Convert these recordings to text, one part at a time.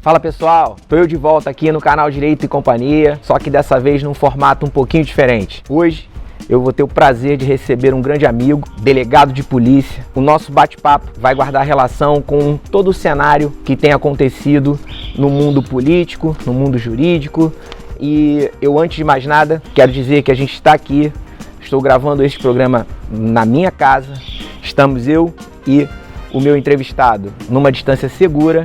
Fala pessoal, tô eu de volta aqui no canal Direito e Companhia, só que dessa vez num formato um pouquinho diferente. Hoje eu vou ter o prazer de receber um grande amigo, delegado de polícia. O nosso bate-papo vai guardar relação com todo o cenário que tem acontecido no mundo político, no mundo jurídico. E eu, antes de mais nada, quero dizer que a gente está aqui, estou gravando este programa na minha casa. Estamos eu e o meu entrevistado numa distância segura.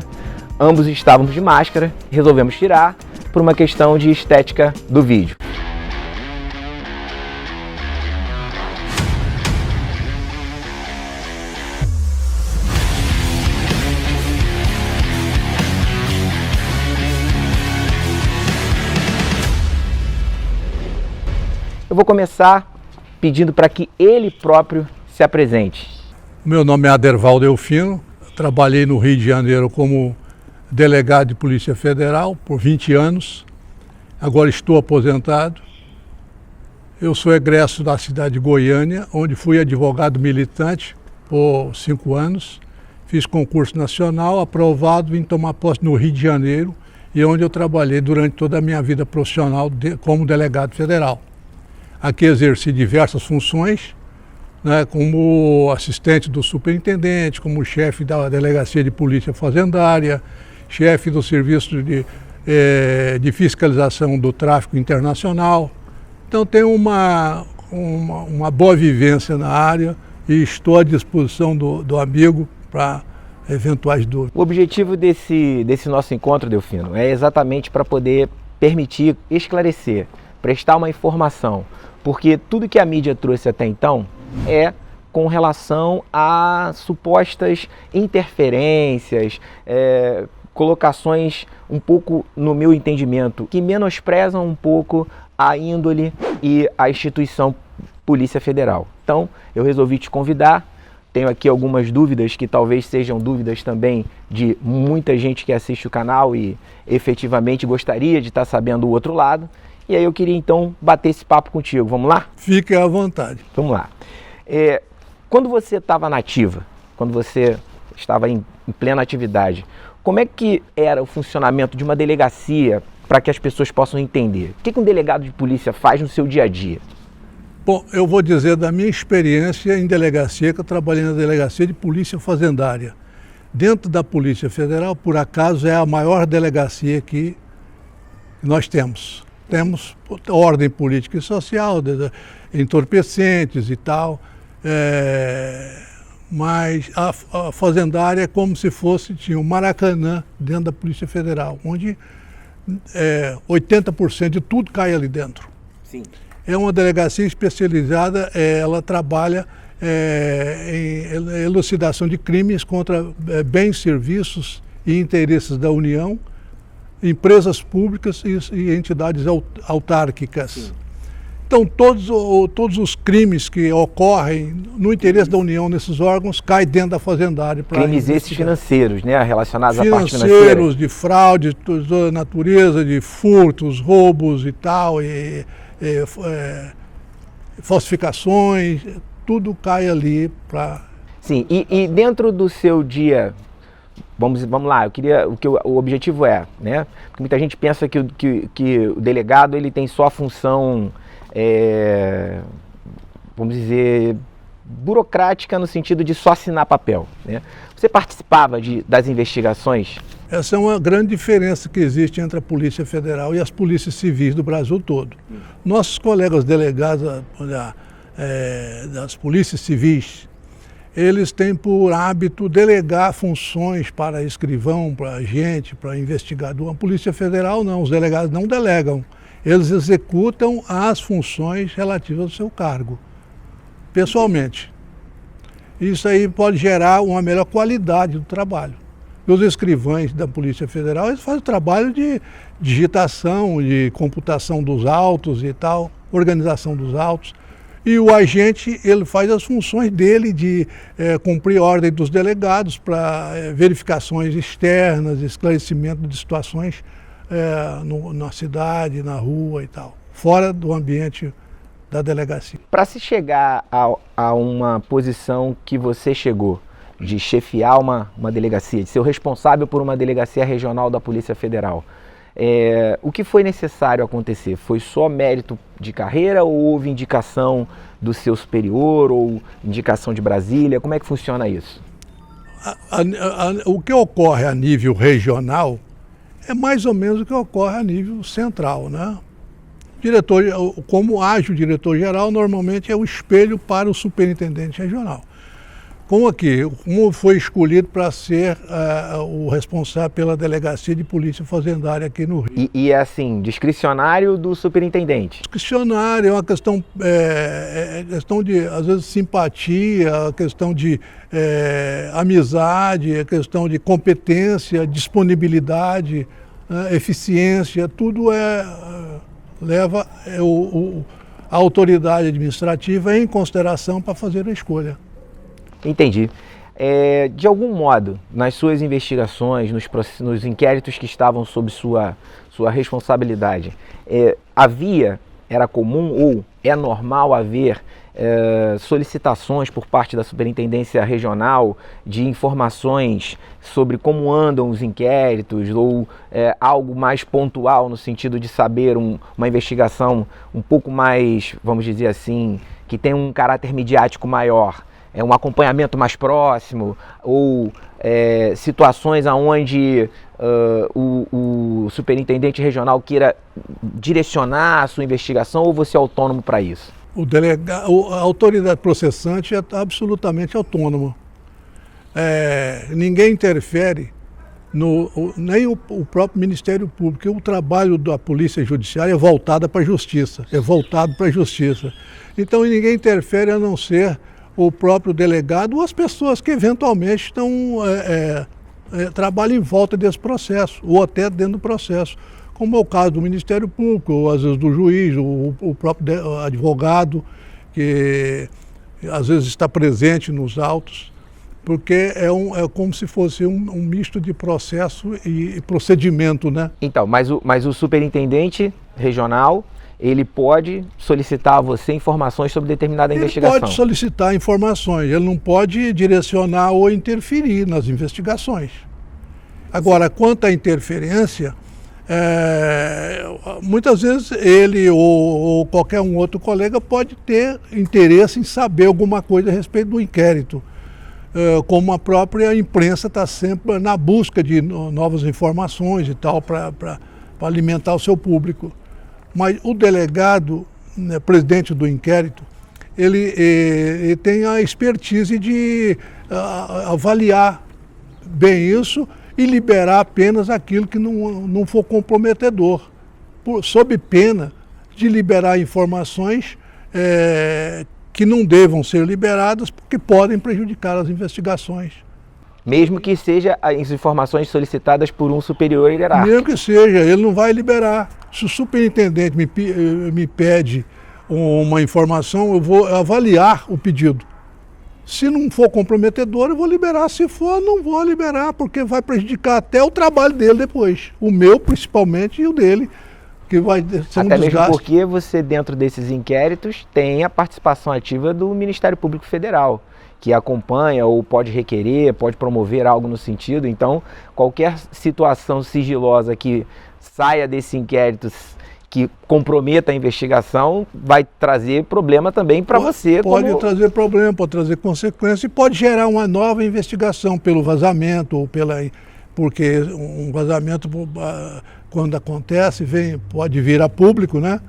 Ambos estávamos de máscara, resolvemos tirar por uma questão de estética do vídeo. Eu vou começar pedindo para que ele próprio se apresente. Meu nome é Aderval Delfino, trabalhei no Rio de Janeiro como delegado de Polícia Federal por 20 anos, agora estou aposentado. Eu sou egresso da cidade de Goiânia, onde fui advogado militante por 5 anos, fiz concurso nacional, aprovado, vim tomar posse no Rio de Janeiro, e onde eu trabalhei durante toda a minha vida profissional como delegado federal. Aqui exerci diversas funções, né, como assistente do superintendente, como chefe da Delegacia de Polícia Fazendária, chefe do Serviço de Fiscalização do Tráfico Internacional. Então tenho uma boa vivência na área e estou à disposição do amigo para eventuais dúvidas. O objetivo desse nosso encontro, Delfino, é exatamente para poder permitir esclarecer, prestar uma informação, porque tudo que a mídia trouxe até então é com relação a supostas interferências, colocações um pouco, no meu entendimento, que menosprezam um pouco a índole e a instituição Polícia Federal. Então, eu resolvi te convidar. Tenho aqui algumas dúvidas que talvez sejam dúvidas também de muita gente que assiste o canal e efetivamente gostaria de estar sabendo o outro lado. E aí eu queria então bater esse papo contigo. Vamos lá? Fique à vontade. Vamos lá. Quando você estava na ativa, quando você estava em plena atividade, como é que era o funcionamento de uma delegacia para que as pessoas possam entender? O que um delegado de polícia faz no seu dia a dia? Bom, eu vou dizer da minha experiência em delegacia, que eu trabalhei na Delegacia de Polícia Fazendária. Dentro da Polícia Federal, por acaso, é a maior delegacia que nós temos. Temos ordem política e social, entorpecentes e tal, mas a fazendária é como se tinha um Maracanã dentro da Polícia Federal, onde 80% de tudo cai ali dentro. Sim. É uma delegacia especializada, ela trabalha em elucidação de crimes contra bens, serviços e interesses da União, empresas públicas e entidades autárquicas. Sim. Então, todos os crimes que ocorrem no interesse da União nesses órgãos caem dentro da fazendária. Crimes esses financeiros, né? Relacionados à parte financeira. Financeiros, de fraude, de toda natureza, de furtos, roubos e tal, falsificações, tudo cai ali para... Sim, e dentro do seu dia... Vamos lá, o objetivo é, né? Porque muita gente pensa que o delegado ele tem só a função, vamos dizer, burocrática no sentido de só assinar papel, né? Você participava das investigações? Essa é uma grande diferença que existe entre a Polícia Federal e as polícias civis do Brasil todo. Nossos colegas delegados das polícias civis, eles têm por hábito delegar funções para escrivão, para agente, para investigador. A Polícia Federal não, os delegados não delegam. Eles executam as funções relativas ao seu cargo, pessoalmente. Isso aí pode gerar uma melhor qualidade do trabalho. E os escrivães da Polícia Federal, eles fazem o trabalho de digitação, de computação dos autos e tal, organização dos autos. E o agente, ele faz as funções dele de cumprir ordem dos delegados para verificações externas, esclarecimento de situações na cidade, na rua e tal, fora do ambiente da delegacia. Para se chegar a uma posição que você chegou, de chefiar uma delegacia, de ser o responsável por uma delegacia regional da Polícia Federal. O que foi necessário acontecer? Foi só mérito de carreira ou houve indicação do seu superior ou indicação de Brasília? Como é que funciona isso? O que ocorre a nível regional é mais ou menos o que ocorre a nível central, né? Como age o diretor-geral, normalmente é o espelho para o superintendente regional. Como foi escolhido para ser o responsável pela delegacia de polícia fazendária aqui no Rio. E é assim, discricionário do superintendente? Discricionário é uma questão, questão de, às vezes, simpatia, questão de amizade, questão de competência, disponibilidade, eficiência, tudo leva a autoridade administrativa em consideração para fazer a escolha. Entendi. De algum modo, nas suas investigações, nos inquéritos que estavam sob sua responsabilidade, era comum ou é normal haver solicitações por parte da Superintendência Regional de informações sobre como andam os inquéritos ou algo mais pontual no sentido de saber uma investigação um pouco mais, vamos dizer assim, que tem um caráter midiático maior? Um acompanhamento mais próximo ou situações onde o superintendente regional queira direcionar a sua investigação ou você é autônomo para isso? A autoridade processante é absolutamente autônoma. Ninguém interfere, nem o próprio Ministério Público. O trabalho da Polícia Judiciária é voltado para a Justiça. Então ninguém interfere a não ser o próprio delegado ou as pessoas que eventualmente trabalham em volta desse processo, ou até dentro do processo, como é o caso do Ministério Público, ou às vezes do juiz, o próprio advogado, que às vezes está presente nos autos, porque é como se fosse um misto de processo e procedimento, né? Então, mas o superintendente regional, ele pode solicitar a você informações sobre determinada investigação? Ele pode solicitar informações, ele não pode direcionar ou interferir nas investigações. Agora, quanto à interferência, muitas vezes ele ou qualquer um outro colega pode ter interesse em saber alguma coisa a respeito do inquérito. Como a própria imprensa está sempre na busca de novas informações e tal, para alimentar o seu público. Mas o delegado, presidente do inquérito, ele tem a expertise de avaliar bem isso e liberar apenas aquilo que não for comprometedor, sob pena de liberar informações que não devam ser liberadas porque podem prejudicar as investigações. Mesmo que seja as informações solicitadas por um superior hierárquico? Mesmo que seja, ele não vai liberar. Se o superintendente me pede uma informação, eu vou avaliar o pedido. Se não for comprometedor, eu vou liberar. Se for, não vou liberar, porque vai prejudicar até o trabalho dele depois. O meu, principalmente, e o dele, que vai ser um desgaste. Até mesmo porque você, dentro desses inquéritos, tem a participação ativa do Ministério Público Federal, que acompanha ou pode requerer, pode promover algo no sentido. Então, qualquer situação sigilosa que saia desse inquérito que comprometa a investigação vai trazer problema também para você. Pode trazer problema, pode trazer consequência e pode gerar uma nova investigação pelo vazamento ou porque um vazamento, quando acontece, pode vir a público, né?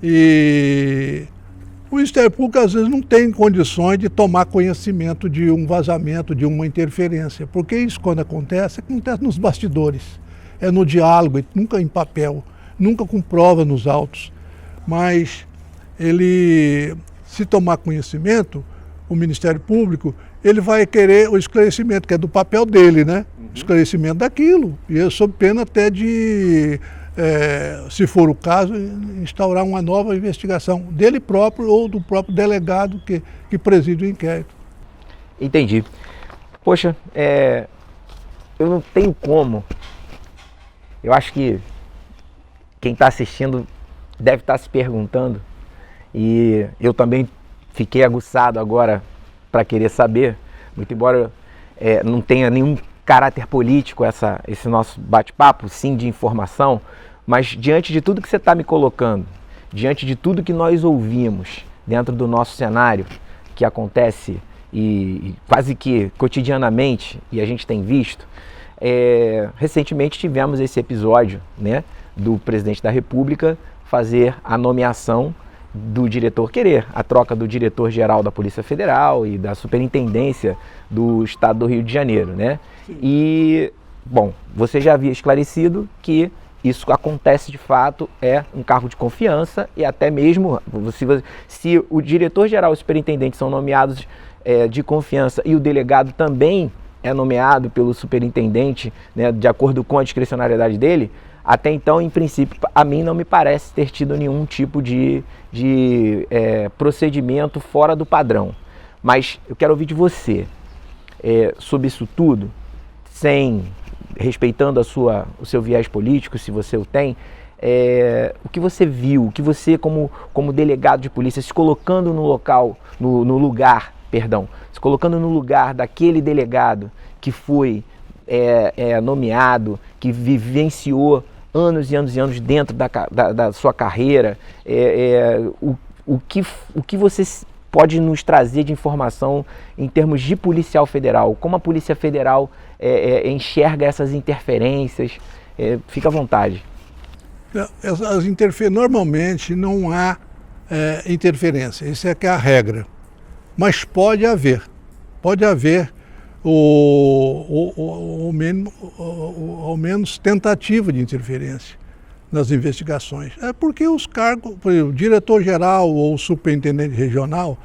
E o Ministério Público, às vezes, não tem condições de tomar conhecimento de um vazamento, de uma interferência, porque isso, quando acontece nos bastidores, é no diálogo, nunca em papel, nunca com prova nos autos. Mas ele, se tomar conhecimento, o Ministério Público, ele vai querer o esclarecimento, que é do papel dele, né? Esclarecimento daquilo, e é sob pena até de, se for o caso, instaurar uma nova investigação dele próprio ou do próprio delegado que preside o inquérito. Entendi. Poxa, eu não tenho como. Eu acho que quem está assistindo deve estar se perguntando, e eu também fiquei aguçado agora para querer saber, muito embora não tenha nenhum caráter político esse nosso bate-papo, sim de informação, mas diante de tudo que você está me colocando, diante de tudo que nós ouvimos dentro do nosso cenário, que acontece e quase que cotidianamente, e a gente tem visto, recentemente tivemos esse episódio, né, do presidente da República fazer a nomeação do diretor, querer a troca do diretor-geral da Polícia Federal e da Superintendência do Estado do Rio de Janeiro, né? E, bom, você já havia esclarecido que isso acontece de fato, é um cargo de confiança e até mesmo se o diretor-geral e o superintendente são nomeados de confiança e o delegado também é nomeado pelo superintendente, né, de acordo com a discricionariedade dele, até então, em princípio, a mim não me parece ter tido nenhum tipo de procedimento fora do padrão. Mas eu quero ouvir de você, sobre isso tudo, respeitando o seu viés político, se você o tem, o que você viu, o que você, como delegado de polícia, se colocando no lugar daquele delegado que foi nomeado, que vivenciou anos e anos e anos dentro da sua carreira, o que você pode nos trazer de informação em termos de policial federal, como a Polícia Federal enxerga essas interferências, fica à vontade. Normalmente não há interferência, isso é que é a regra, mas pode haver ao menos tentativa de interferência nas investigações. É porque os cargos, por exemplo, diretor-geral ou superintendente regional,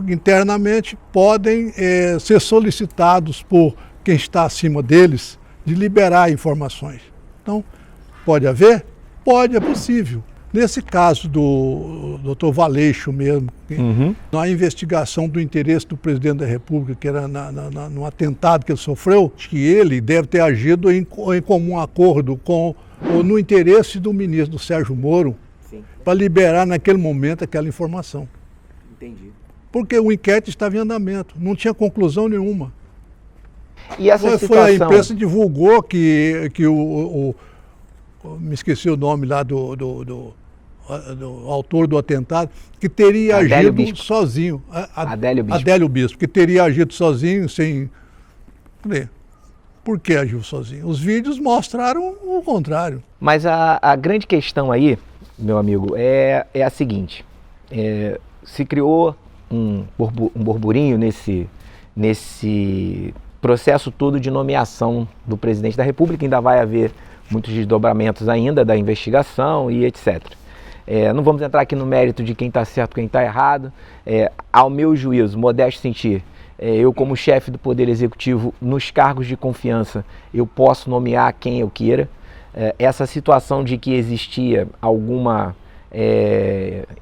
internamente podem ser solicitados por quem está acima deles de liberar informações. Então, pode haver? Pode, é possível. Nesse caso do Dr. Valeixo mesmo, na investigação do interesse do presidente da República, que era no atentado que ele sofreu, que ele deve ter agido em comum acordo no interesse do ministro Sérgio Moro, para liberar naquele momento aquela informação. Entendi. Porque o inquérito estava em andamento, não tinha conclusão nenhuma. E essa situação... Foi a imprensa divulgou que me esqueci o nome lá do autor do atentado, que teria agido sozinho. Adélio Bispo, que teria agido sozinho, sem... Por que agiu sozinho? Os vídeos mostraram o contrário. Mas a grande questão aí, meu amigo, é a seguinte. Se criou um burburinho nesse processo todo de nomeação do presidente da República, ainda vai haver muitos desdobramentos ainda da investigação e etc. Não vamos entrar aqui no mérito de quem está certo e quem está errado. Ao meu juízo, modesto sentir, eu como chefe do Poder Executivo, nos cargos de confiança, eu posso nomear quem eu queira. Essa situação de que existia alguma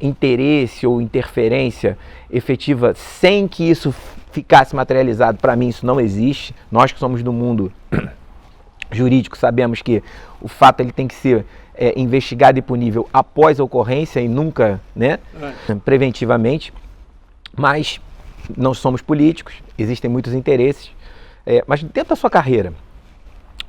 interesse ou interferência efetiva sem que isso ficasse materializado, para mim isso não existe. Nós que somos do mundo jurídico sabemos que o fato ele tem que ser investigado e punível após a ocorrência e nunca, né, preventivamente. Mas não somos políticos, existem muitos interesses. Mas dentro da sua carreira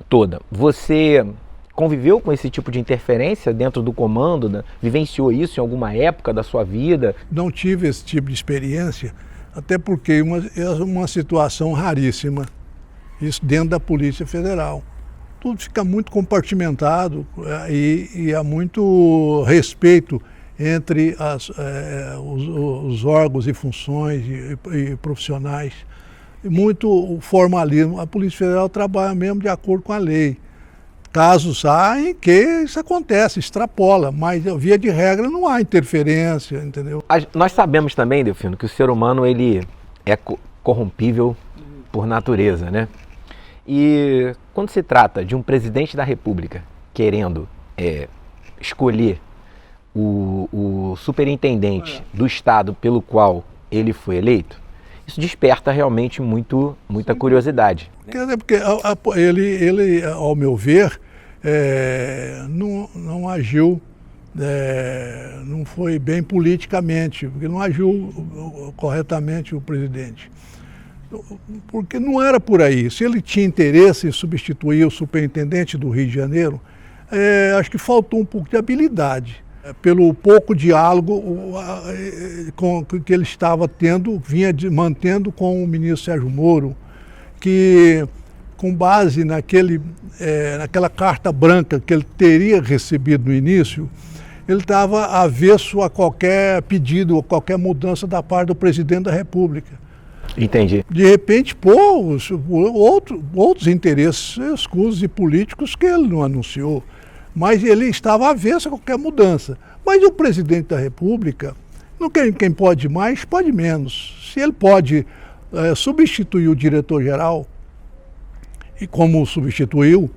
toda, você conviveu com esse tipo de interferência dentro do comando, né? Vivenciou isso em alguma época da sua vida? Não tive esse tipo de experiência, até porque é uma situação raríssima, isso dentro da Polícia Federal. Tudo fica muito compartimentado e há muito respeito entre os órgãos e funções e profissionais. E muito formalismo. A Polícia Federal trabalha mesmo de acordo com a lei. Casos há em que isso acontece, extrapola, mas via de regra não há interferência, entendeu? Nós sabemos também, Delfino, que o ser humano ele é corrompível por natureza, né? E quando se trata de um presidente da República querendo escolher o superintendente do estado pelo qual ele foi eleito, isso desperta realmente muita curiosidade. Quer dizer, porque ele, ao meu ver, não agiu, não foi bem politicamente, porque não agiu corretamente o presidente. Porque não era por aí. Se ele tinha interesse em substituir o superintendente do Rio de Janeiro, acho que faltou um pouco de habilidade. Pelo pouco diálogo que ele estava tendo, mantendo com o ministro Sérgio Moro, que com base naquela carta branca que ele teria recebido no início, ele estava avesso a qualquer pedido, a qualquer mudança da parte do presidente da República. Entendi. De repente, outros interesses escusos e políticos que ele não anunciou. Mas ele estava avesso a qualquer mudança. Mas o presidente da República, quem pode mais, pode menos. Se ele pode substituir o diretor-geral, e como substituiu,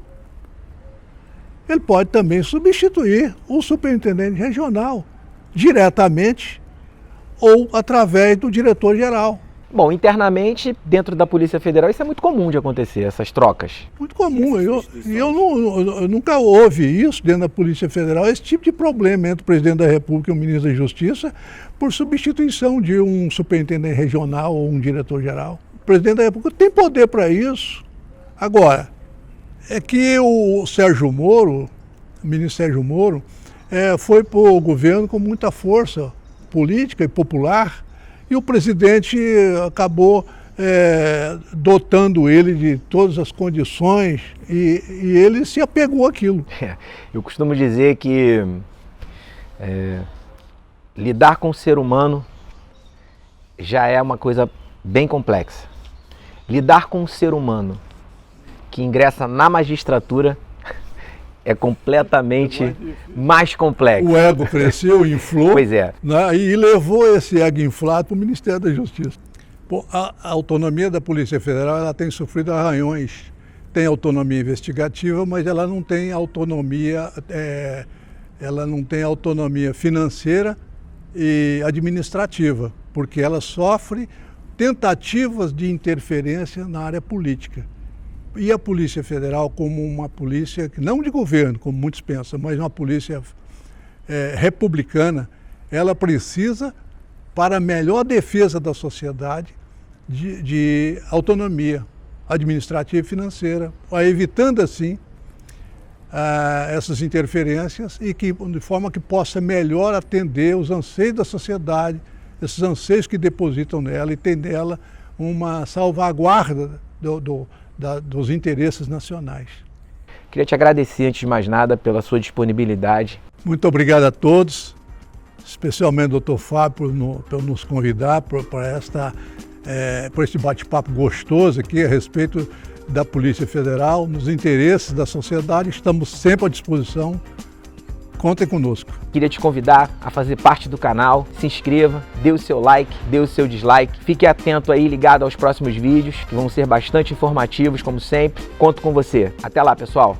ele pode também substituir o superintendente regional, diretamente ou através do diretor-geral. Bom, internamente, dentro da Polícia Federal, isso é muito comum de acontecer, essas trocas. Muito comum. Eu nunca houve isso dentro da Polícia Federal, esse tipo de problema entre o presidente da República e o ministro da Justiça por substituição de um superintendente regional ou um diretor-geral. O presidente da República tem poder para isso. Agora, é que o Sérgio Moro, o ministro Sérgio Moro, foi para o governo com muita força política e popular, e o presidente acabou dotando ele de todas as condições e ele se apegou àquilo. Eu costumo dizer que lidar com o ser humano já é uma coisa bem complexa. Lidar com o ser humano que ingressa na magistratura é completamente mais complexo. O ego cresceu, inflou, pois é, né, e levou esse ego inflado para o Ministério da Justiça. Bom, a autonomia da Polícia Federal ela tem sofrido arranhões. Tem autonomia investigativa, mas ela não tem autonomia, financeira e administrativa, porque ela sofre tentativas de interferência na área política. E a Polícia Federal, como uma polícia, não de governo, como muitos pensam, mas uma polícia republicana, ela precisa, para a melhor defesa da sociedade, de autonomia administrativa e financeira, evitando assim essas interferências e de forma que possa melhor atender os anseios da sociedade, esses anseios que depositam nela e tem nela uma salvaguarda dos interesses nacionais. Queria te agradecer, antes de mais nada, pela sua disponibilidade. Muito obrigado a todos, especialmente ao Dr. Fábio por nos convidar para este bate-papo gostoso aqui a respeito da Polícia Federal, nos interesses da sociedade. Estamos sempre à disposição. Contem conosco. Queria te convidar a fazer parte do canal, se inscreva, dê o seu like, dê o seu dislike, fique atento aí, ligado aos próximos vídeos, que vão ser bastante informativos, como sempre. Conto com você. Até lá, pessoal!